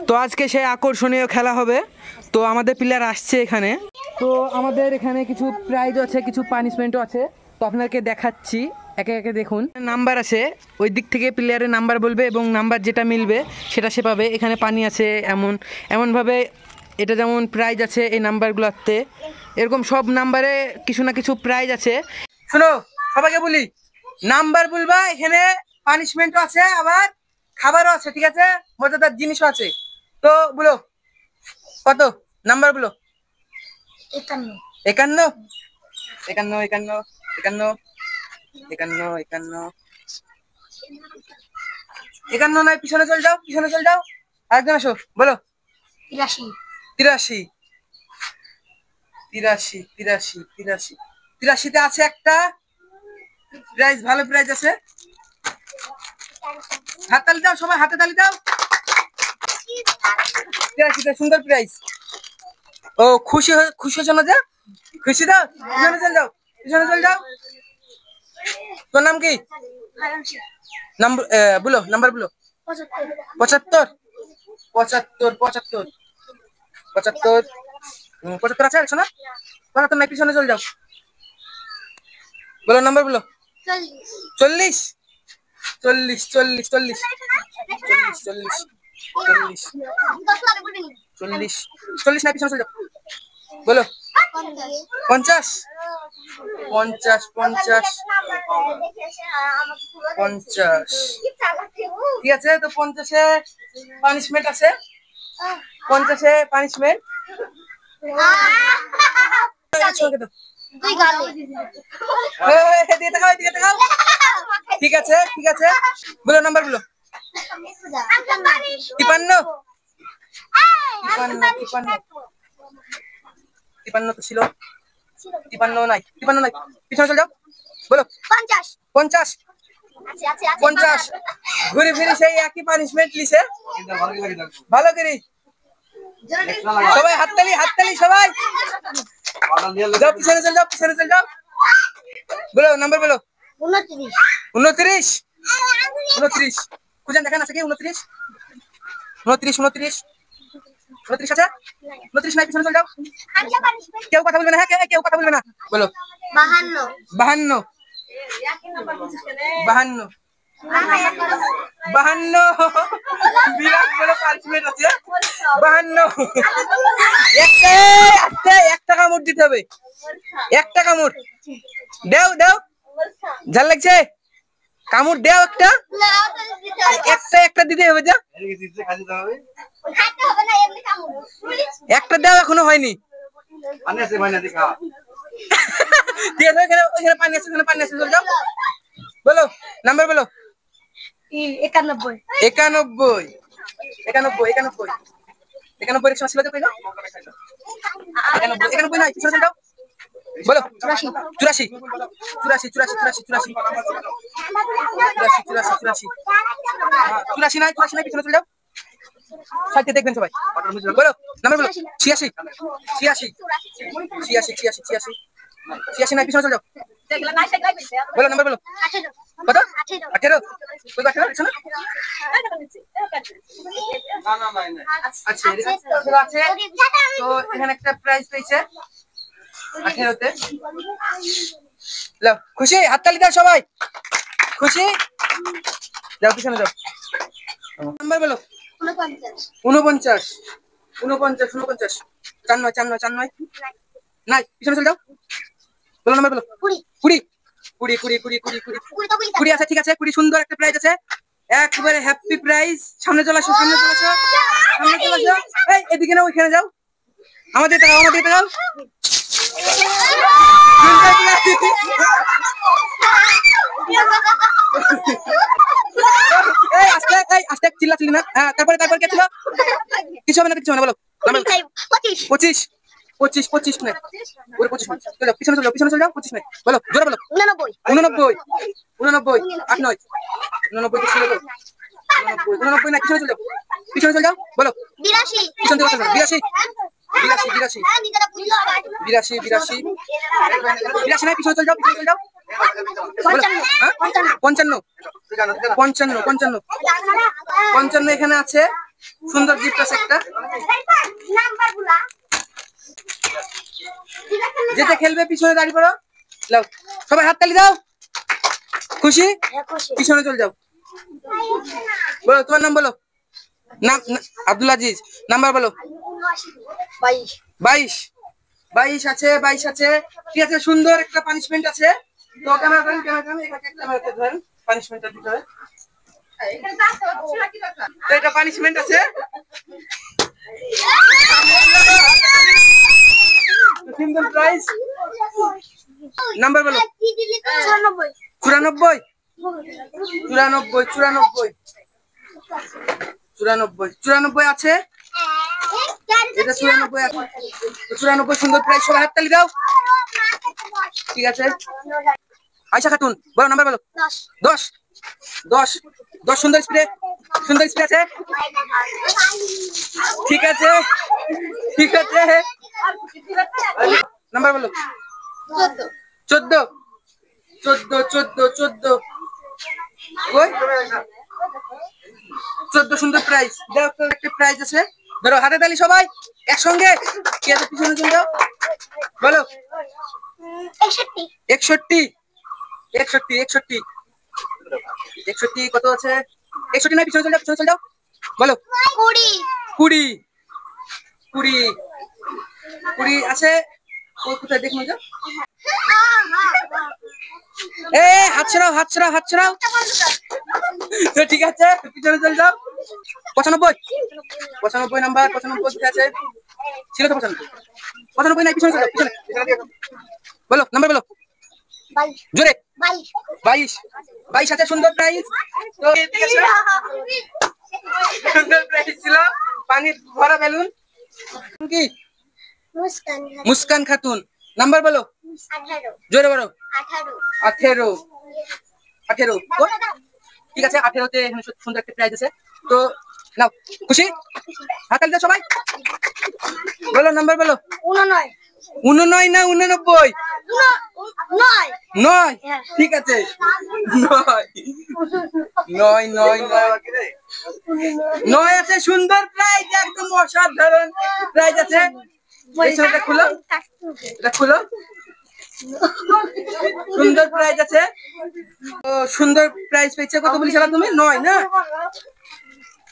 তো আজকে সেই আকর্ষণীয় খেলা হবে। তো আমাদের প্লেয়ার আসছে এখানে। তো আমাদের এখানে কিছু প্রাইজও আছে, কিছু পানিশমেন্টও আছে। তো আপনাকে দেখাচ্ছি, একে একে দেখুন। নাম্বার আছে, ওই দিক থেকে প্লেয়ারের নাম্বার বলবে এবং নাম্বার যেটা মিলবে সেটা সে পাবে। এখানে পানি আছে, এমনভাবে এটা যেমন প্রাইজ আছে এই নাম্বারগুলোতে, এরকম সব নাম্বারে কিছু না কিছু প্রাইজ আছে। শোনো, সবাইকে বলি, নাম্বার বলবা, এখানে পানিশমেন্টও আছে, আবার খাবারও আছে, ঠিক আছে, মজাদার জিনিসও আছে। তো বলো কত নাম্বার বলো। 51 51 51 51 51 51 51 নয়, পিছনে চল যাও, পিছনে চল যাও, আরেকজন আসো, বলো। 83 83 83 83 83 83তে আছে একটা প্রাইজ, ভালো প্রাইজ আছে। হাত তালি দাও সবাই, হাতে তালি দাও। 83তে সুন্দর প্রাইজ। ও খুশি হয়েছো না? যা খুশি দাও, পিছনে চল যাও, পিছনে চল যাও। তোর নাম কি? নাম্বার বলো, নাম্বার বলো। 75 75 75 75 75 আছে, একশো না? 75 নাই, পিছনে চল যাও, বলো নাম্বার বলো। 40 40 40 40 40 40 40 40 নাই, পিছনে চল যাও, বলো। 50 50 50 50 ঠিক আছে। তো 50-এ পানিশমেন্ট আছে, 50-এ পানিশমেন্ট। ঠিক আছে, ঠিক আছে, বলো নাম্বার বলো। 53 53 তো ছিল, 53 নাই, 53 নাই, পিছনে চল যাও, বলো। 50 50 ঘুরে ফিরে সেই একই পানিশমেন্ট লিছে, ভালো করি সবাই হাততালি, হাততালি সবাই, যাও পিছনে চল যাও, পিছনে চল যাও, বলো নাম্বার বলো। 29 29 29 খুঁজেন দেখেন আছে কি? 29 29 29 29 আছে, 29 নাই, পিছনে চল যাও, কেউ কথা বলবে না, হ্যাঁ কেউ কথা বলবে না, বলো। 52 52 52 52 বিরাট বড় পানিশমেন্ট আছে। 52 একটা কামড় দিতে হবে, একটা কামড় দেও, দেও, ঝাল লাগছে, কামড় দেও একটা, একটা দিতে হবে, যা একটা দেও, এখনো হয়নি। ঠিক আছে, ওইখানে পানি আছে, ওখানে পানি আছে, চল যাও, বলো নাম্বার বলো। 91 91 91 91 91 রিকশা ছিল তো, কই গো? 91 91 নাই, পিছনে চল যাও, বলো। 84 84 84 84 84 84 নাই, 84 নাই, পিছনে চল যাও, সাইডে দেখবেন সবাই, বলো নাম্বার বলো। 86 86 86 86 86 86 নাই, পিছনে চল যাও, বলো নাম্বার বলো। কত? 18 কই 18 শোনো, আচ্ছা আছে। তো এখানে একটা প্রাইজ পেয়েছে 18-তে। লাও, খুশি? হাততালি দাও সবাই, খুশি? যাও পিছনে যাও, নাম্বার বলো। 49 49 49 49 49 নাই, পিছনে চলে যাও, বলো নাম্বার বলো। 20 20 20 20 20 20 20 আছে, ঠিক আছে, 20 সুন্দর একটা প্রাইজ আছে, একবারে হ্যাপি প্রাইজ। সামনে চলে আসো, সামনে চলে আসো, সামনে চলে আসো, এই এদিকে না, ওইখানে যাও, আমাদের তাকাও, আমাদের তাকাও, এই আস্তে, এই আস্তে, চিল্লাচিল্লি না, হ্যাঁ, তারপরে কে ছিল? কিছু হবে না, কিছু হবে না, বলো নাম্বার। 25 25 25 মিনিট, ওরে 25 মিনিট, চলো পিছনে চলে যাও, পিছনে চলে যাও, 25 মিনিট, বলো জোরে বলো। 89 89 89 8 9 89 ছিল তো, 89 না, পিছনে চলে যাও, পিছনে চলে যাও, বলো। 82 পিছন থেকে 82 82 82 82 82 নাই, পিছনে চলে যাও, পিছনে চলে যাও। বলো, হ্যাঁ? 55 55 55 55 এখানে আছে, সুন্দর গিফট আছে একটা। যেটা খেলবে পিছনে দাঁড়িয়ে পড়ো, লাও সবাই হাততালি দাও। খুশি? পিছনে চলে যাও। বলো তোমার নাম বলো। নাম আব্দুল আজিজ। নাম্বার বলো। 22 22 আছে, 22 আছে। ঠিক আছে, সুন্দর একটা পানিশমেন্ট আছে। তো ক্যামেরা ধরেন, এটাকে ক্যামেরাতে ধরেন, পানিশমেন্টটা দিতে হবে। তো এটা পানিশমেন্ট আছে। Symbol price. নাম্বার বলো। 94 94 94 94 94 আছে। এটা 94 আছে। 94 সুন্দর প্রাইস, সবাই হাততালি দাও। ঠিক আছে, আয়শা খাতুন বলো, নাম্বার বলো। 10 10 10 সুন্দর স্প্রে, সুন্দর স্প্রে আছে। ঠিক আছে, ঠিক আছে, নাম্বার বলো। 14 14 14 14 কই 14 সুন্দর প্রাইস। দেখো একটা প্রাইস আছে, ধরো হাতে তালি সবাই একসঙ্গে। কে আছে পিছনে চলে যাও, বলো। 61 61 61 61 কত আছে? 61 না, পিছনে চলে যাও, পিছনে চলে যাও, বলো। 20 20 20 আছে। কোথায় দেখুন যা, এ হাত ছড়াও, হাত ছড়াও, হাত ছড়াও। তো ঠিক আছে, পিছনে চলে যাও। 95 95 নাম্বার, 95 ঠিক আছে, ছিল তো 95 95 নাই, পিছনে চলে যাও, পিছনে বলো, নাম্বার বলো জোরে। 22 22 আছে, সুন্দর প্রাইস। তো ঠিক আছে, সুন্দর প্রাইস ছিল। পানি ভরা বেলুন কি? মুস্কান খাতুন। নাম্বার বলো। 18 জোরে বলো। 18 18 ঠিক আছে, 18তে এখানে সুন্দর একটা প্রাইজ আছে। তো নাও, খুশি? হাততালি দাও সবাই, বলো নাম্বার বলো। 19 99 না 89? 9 ঠিক আছে, 9 9 9 আছে, সুন্দর প্রাইজ, একদম অসাধারণ প্রাইজ আছে। এটা খুলো, এটা খুলো, সুন্দর প্রাইজ আছে। তো সুন্দর প্রাইজ পেয়েছে, কত বলেছিলা তুমি? 9 না?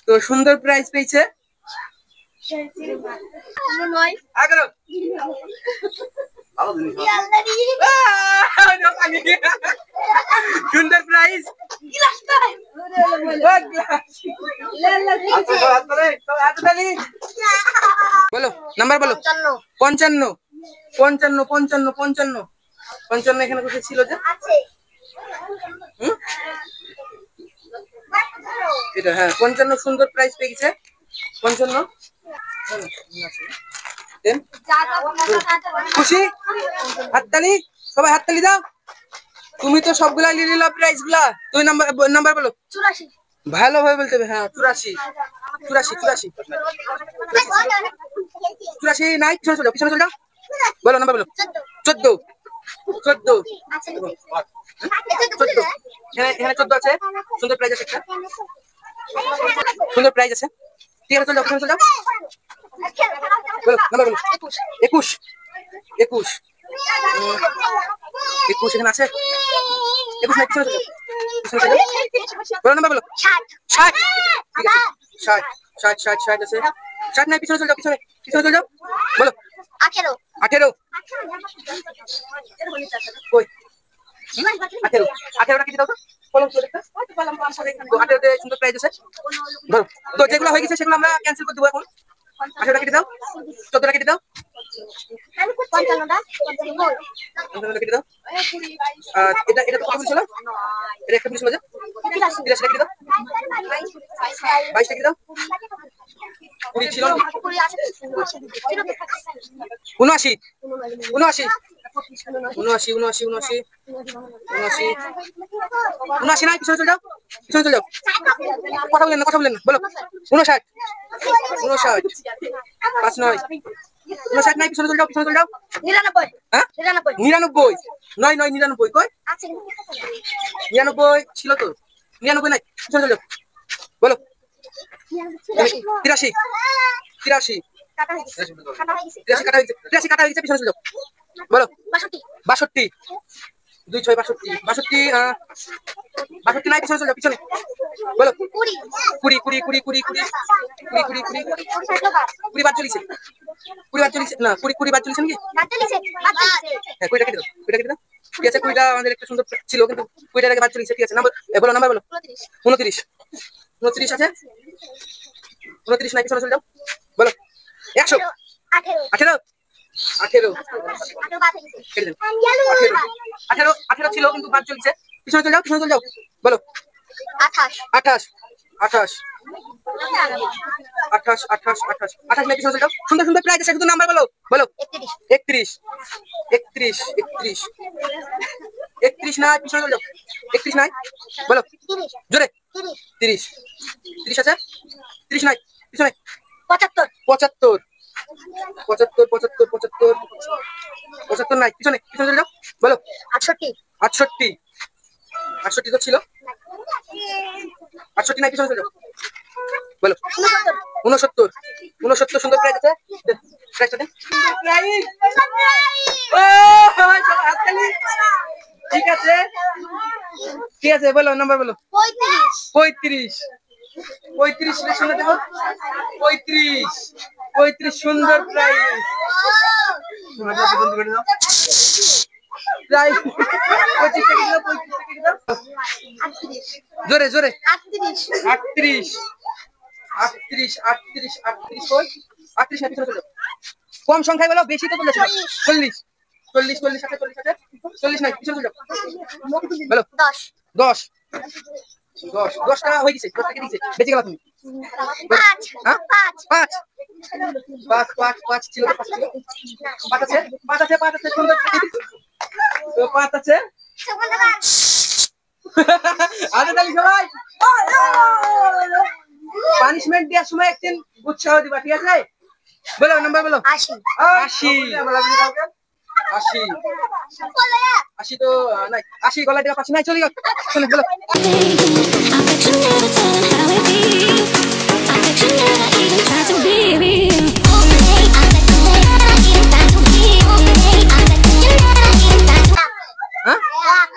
তো সুন্দর প্রাইজ পেয়েছে 11। সুন্দর প্রাইজ, বলো নাম্বার বলো। 55 55 55 55 55 এখানে কোথায় ছিল যে? এটা হ্যাঁ 55 সুন্দর প্রাইস পেয়ে গেছে 55। খুশি? হাততালি সবাই, হাততালি দাও। তুমি তো সবগুলা নিয়ে নিলা প্রাইস গুলা। তুমি নাম্বার বলো। 84 ভালোভাবে বলতে হবে। হ্যাঁ 84 84 84 84 নাই, পিছনে চলে যাও, পিছনে চলে যাও, বলো নাম্বার বলো। 14 14 এখানে 14 আছে, সুন্দর প্রাইস আছে একটা, সুন্দর প্রাইস আছে। ঠিক আছে, চলে যাও, পিছনে চলে যাও, বলো নাম্বার বলো। 21 21 21 এখানে আছে। 21 নাই, পিছনে চলে যাও, পিছনে চলে যাও, বলো নাম্বার বলো। 60 ঠিক আছে, 60 60 60 60 আছে। 60 নাই, পিছনে চলে যাও, পিছনে পিছনে চলে যাও, বলো। 18 18 কই 18 18টা কেটে দাও তো, কলম করে একটা। তো 18তে সুন্দর প্রাইস আছে, ধরো। তো যেগুলো হয়ে গেছে সেগুলো আমরা ক্যান্সেল করে দেবো এখন। 18টা কেটে দাও, 14টা কেটে দাও, 55টা কেটে দাও। আর এটা এটা তো কত ছিল? এটা একটা ছিল যে 83টা কেটে দাও, 22টা কেটে দাও, 20 ছিল 79 79 79 79 79 নাই, পিছনে চলে যাও, পিছনে চলে যাও, কথা বলেন না, কথা বলেন না, বলো। 59 59 59 59 নাই, পিছনে চলে যাও, পিছনে চলে যাও। 99 হ্যাঁ 99 99 নয় 99 কই? আছে 99 ছিল তো, 99 নাই, পিছনে চলে যাও। বলো 83 83 কাটা হয়ে গেছে 83 কাটা হয়েছে, 83 কাটা হয়েছে, পিছনে চলে যাও। বলো 62 62 2 6 62 62 62 নাই, পিছনে চলে যাও, পিছনে। বলো 20 20 20 20 20 20 20 20 20 বাদ চলিছে, 20 বাদ চলিছে না, 20 বাদ চলিছে নাকি? হ্যাঁ 20 কেটে দাও, 20 কেটে দাও। ঠিক আছে, 20টা আমাদের একটা সুন্দর ছিল, কিন্তু 20টার আগে বাদ চলিছে। ঠিক আছে, নাম্বার বলো, নাম্বার বলো। 29 29 আছে, 29 নাই, পিছনে চলে যাও। বলো 100 18 18 কেটে দাও। 18 18 ছিল, কিন্তু বাদ চলছে, পিছনে চলে যাও, পিছনে চলে যাও। বলো 28 28 28 28 নাই, পিছনে চলে যাও। সুন্দর সুন্দর প্রাইজ আছে, শুধু নাম্বার বলো। বলো 31 31 31 31 নাই, পিছনে চলে যাও। 31 নাই, বলো জোরে 30 30 আছে, 30 নাই, পিছনে 75 75 75 75 75 75 নাই, পিছনে পিছনে চলে যাও। বলো 68 68 68 তো ছিল, 68 নাই, পিছনে চলে যাও। বলো 69 69 সুন্দর প্রাইজ আছে, প্রাইজটা দেন। ও হাততালি। ঠিক আছে, ঠিক আছে, বলো নাম্বার বলো। 35 35 এর সঙ্গে দেখো, 35 35 সুন্দর প্রাইজ। প্রাইজ 25 টাকা দিলাম, 25 টাকা দিলাম। জোরে জোরে 38 38 38 38 কই? 38 না, পিছনে চলে যাও। কম সংখ্যায় বলো, বেশি তো বলেছো। 40 40 40 আছে, 40 আছে, 40 নাই, পিছনে চলে যাও। বলো 10 10 10 10 টাকা হয়ে গেছে, 10 টাকা দিয়েছে, বেঁচে গেল তুমি। 5 হ্যাঁ 5 5 5 5 ছিল, 5 ছিল, 5 আছে, 5 আছে, 5 আছে, সুন্দর তো 5 আছে। আরে তাহলে সবাই পানিশমেন্ট দেওয়ার সময় একদিন উৎসাহ দিবা, ঠিক আছে? বলো নাম্বার বলো। 80 80 80 80 তো নাই, 80 গলায় দেওয়া পাচ্ছি নাই, চলে গেল। চলে বলো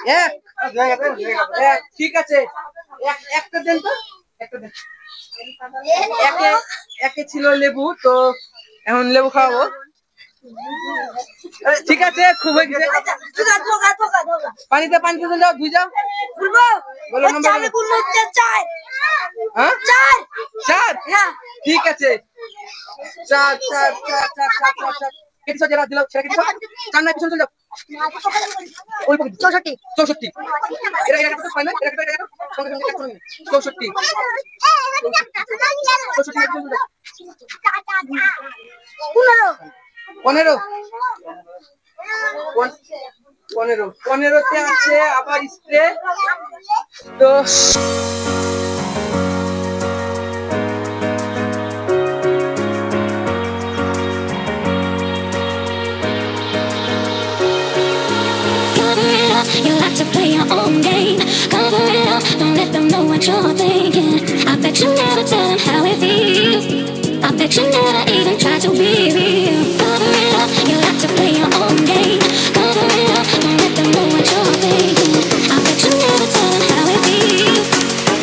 হ্যাঁ এক, ঠিক আছে, একটা দেন তো, একটা দেন। একে ছিল লেবু, তো এখন লেবু খাওয়াবো। ঠিক আছে, খুব হয়ে গেছে। পানিতে পানিতে চলে যাও, ধুই যাও। বলো নাম্বার বলো। হ্যাঁ 4 ঠিক আছে, 4 4 4 4 4 4 কেটেছো, যেটা দিলাম সেটা কেটেছো। 4 নাই, পিছনে চলে যাও। ওই পকেট 64 64 এরা এরা কত পাইলে, এরা কত, এরা কত সঙ্গে সঙ্গে কাট করে নিন। 64 15 15 তে আছে আবার স্প্রে। তো You like to play your own game. Cover it up, don't let them know what you're thinking. I bet you never tell them how it feels. I bet you never even try to be real. Cover it up, you like to play your own game. Cover it up, don't let them know what you're thinking. I bet you never tell them how it feels.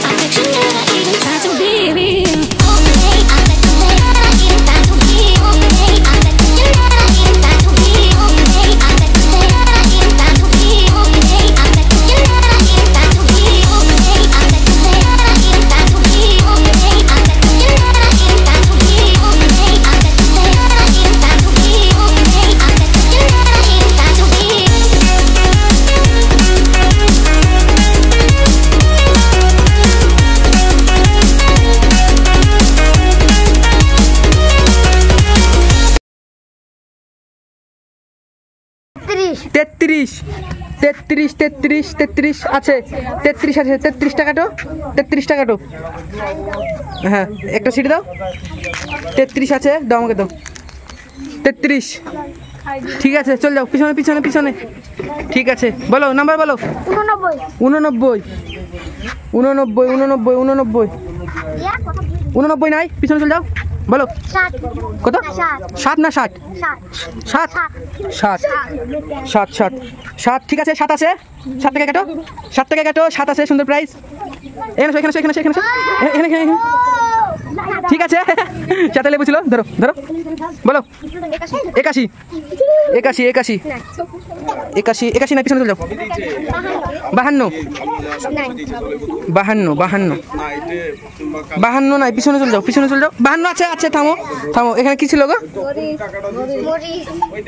I bet you never even try to be real. Okay, I bet you never even try to be okay. I bet you never even try to be okay. I bet you never even try to be okay. I bet you never even try to be okay. I bet you never even try to be okay. I bet you never even try to be okay. I bet you never even try to be okay. I bet you never even try to be. তেত্রিশ 33 33 33 আছে, 33 আছে, 33 টাকা তো, 33 টাকা তো। হ্যাঁ একটা seat দাও, 33 আছে, দাও আমাকে দাও। 33। ঠিক আছে, চল যাও পিছনে পিছনে পিছনে। ঠিক আছে, বলো নাম্বার বলো। 89 89 89 89 89 নাই, পিছনে চল যাও, বলো কত? 7 না 60? 7 7 7 7 7। ঠিক আছে, 7 আছে, 7 থেকে কাটো, 7 থেকে কাটো, 7 আছে, সুন্দর প্রাইস। এখানে এখানে এখানে এখানে এখানে এখানে। ঠিক আছে, চারটা লেবু ছিল, ধরো ধরো, বলো। 81 81 81 81 81 নাই, পিছনে চলে যাও। 52 52 52 52 নাই, পিছনে চলে যাও, পিছনে চলে যাও। 52 আছে, আছে, থামো থামো। এখানে কি ছিল গো?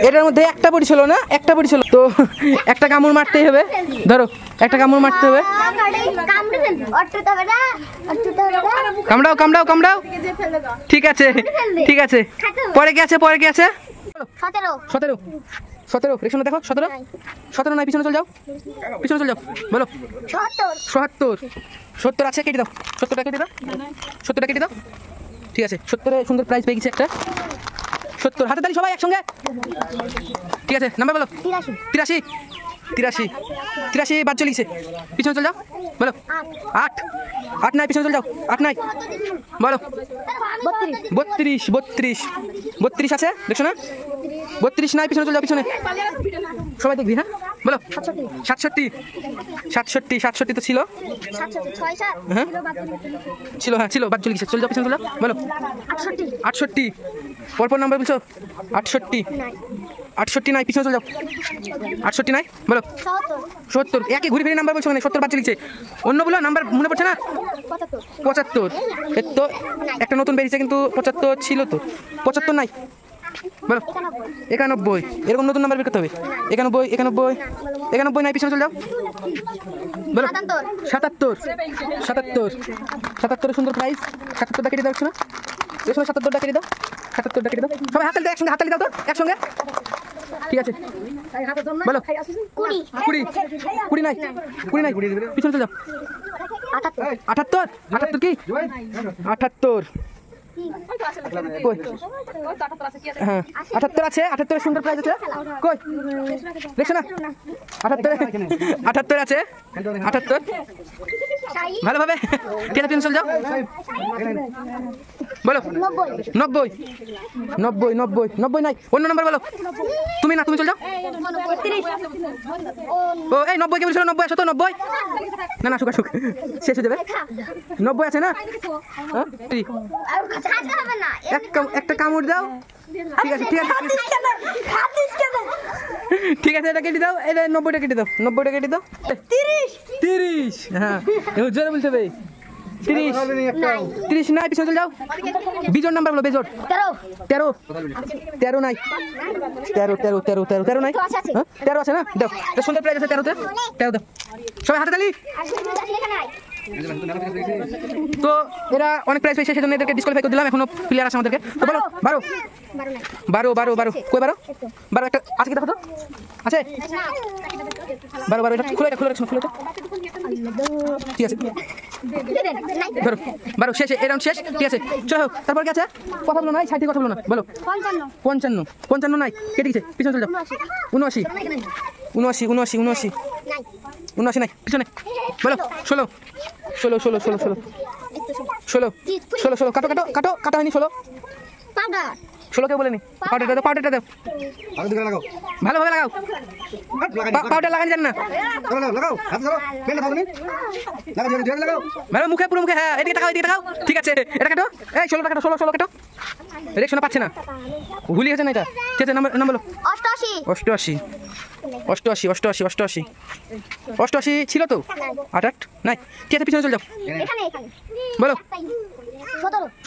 এটার মধ্যে একটা বড়ি ছিল না, একটা বড়ি ছিল তো, একটা কামড় মারতেই হবে। ধরো, একটা কামড় মারতে হবে। কামড়াও কামড়াও কামড়াও। ঠিক আছে ঠিক আছে, পরে কি আছে? পরে কি আছে? 17 17 রেশনে দেখো, 17 17 নাই, পিছনে চলে যাও, পিছনে চলে যাও, বলো। 77 70 আছে, কেটে দাও, 70টা কেটে দাও, 70টা কেটে দাও। ঠিক আছে, 70 এ সুন্দর প্রাইস পেয়ে গেছে একটা। 70 হাতে তালি সবাই একসঙ্গে। ঠিক আছে, নাম্বার বলো। 83 83 83 বাদ চলে গেছে, পিছনে চলে যাও, বলো। 8 8 নাই, পিছনে চলে যাও, 8 নাই, বলো। 32 32 32 আছে, দেখছো না? 32 নাই, পিছনে চলে যাও, পিছনে সবাই দেখবি, হ্যাঁ, বলো। 67 67 67 তো ছিল, হ্যাঁ ছিল, হ্যাঁ ছিল, বাদ চলে গেছে, চলে যাও, পিছনে চলে যাও, বলো। 68 পরপর নাম্বার বলছো। 68 68 নাই, পিছনে চলে যাও, 68 নাই, বলো। 70 একই ঘুরে ফিরে নাম্বার বলছো, মানে 70 বাদ চলে গেছে। অন্য বলো, নাম্বার মনে পড়ছে না? 75 এর তো একটা নতুন বেরিয়েছে, কিন্তু 75 ছিল তো, 75 নাই, বলো। 91 এরকম নতুন নাম্বার বের করতে হবে। 91 91 91 নাই, পিছনে চলে যাও, বলো। 77 77 77 সুন্দর প্রাইস। 77টা কেটে দাও, না 77টা কেটে দাও, 77টা কেটে দাও, সবাই হাততালি দাও, একসঙ্গে হাততালি দাও তো, একসঙ্গে। ঠিক আছে, বলো। 20 20 নাই, 20 নাই, পিছনে চলে যাও। 78 78 কি? 78 কই? হ্যাঁ 78 আছে, 78 সুন্দর প্রাইস আছে, কই দেখছো না? 78 আছে, 78 ভালোভাবে। ঠিক আছে, পিছনে চলে যাও, বলো। 90 90 90 90 নাই, অন্য নাম্বার বলো। তুমি না, তুমি চলে যাও। ও এই 90 কে বলছিল, 90 আছে তো, 90 না না, সুখ সুখ শেষ হয়ে যাবে। 90 আছে না? একটা কামড় দাও। ঠিক আছে ঠিক আছে ঠিক আছে, এটা কেটে দাও, এটা 90টা কেটে দাও, 90টা কেটে দাও। 30 হ্যাঁ, জোরে বলতে হবে। 30 নাই, পিছনে চলে যাও। বিজোড় নাম্বার বলো, বিজোড়। 13 13 নাই, 13 13 13 13 13 নাই, 13 আছে না? দাও, তো সুন্দর প্রাইস আছে 13তে, 13 দাও, সবাই হাতে তালি। তো এরা অনেক প্রাইস পেয়েছে, সেজন্য এদেরকে ডিসকোয়ালিফাই করে দিলাম। এখনো প্লেয়ার আছে আমাদেরকে, তো বলো। 12 12 12 12 কই 12 12 একটা আছে কি, দেখো তো আছে 12 12 এটা খুলে খুলে রাখছো, খুলে। ঠিক আছে, ধরো 12 শেষ, এই রাউন্ড শেষ। ঠিক আছে, চলো, তারপর কি আছে? কথা বলো না, 60 কথা বলো না, বলো। 55 55 নাই, কেটে গেছে, পিছনে চলে যাও। 79 79 79 79 79 নাই, পিছনে বলো। 16 16 16 16 16 16 16 16 কাটো কাটো কাটো, কাটা হয়নি। 16 16 কেউ বলেনি। পাউডারটা দাও, পাউডারটা দাও, ভালোভাবে লাগাও। পাউডার লাগান জান না, ভালো মুখে, পুরো মুখে। হ্যাঁ, এদিকে তাকাও, এদিকে তাকাও। ঠিক আছে, এটা কাটো, এই 16 কাটো, 16 16 কাটো। রেকশনে পাচ্ছে না, ভুলি গেছে না এটা। ঠিক আছে, নাম্বার বলো। 88 88 88 88 88 88 ছিল তো, 88 নাই। ঠিক আছে, পিছনে চলে যাও, বলো।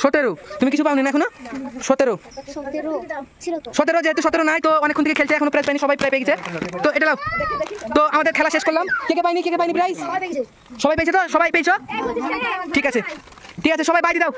17 তুমি কিছু পাওনি না এখনো? 17 যেহেতু 17 নাই, তো অনেকক্ষণ থেকে খেলছে, এখনো প্রাইজ পাইনি, সবাই প্রাইজ পেয়ে গেছে। তো এটা নাও, তো আমাদের খেলা শেষ করলাম। কে কে পাইনি, কে কে পাইনি প্রাইজ? সবাই পেয়েছে তো, সবাই পেয়েছো? ঠিক আছে ঠিক আছে, সবাই বাই দিয়ে দাও।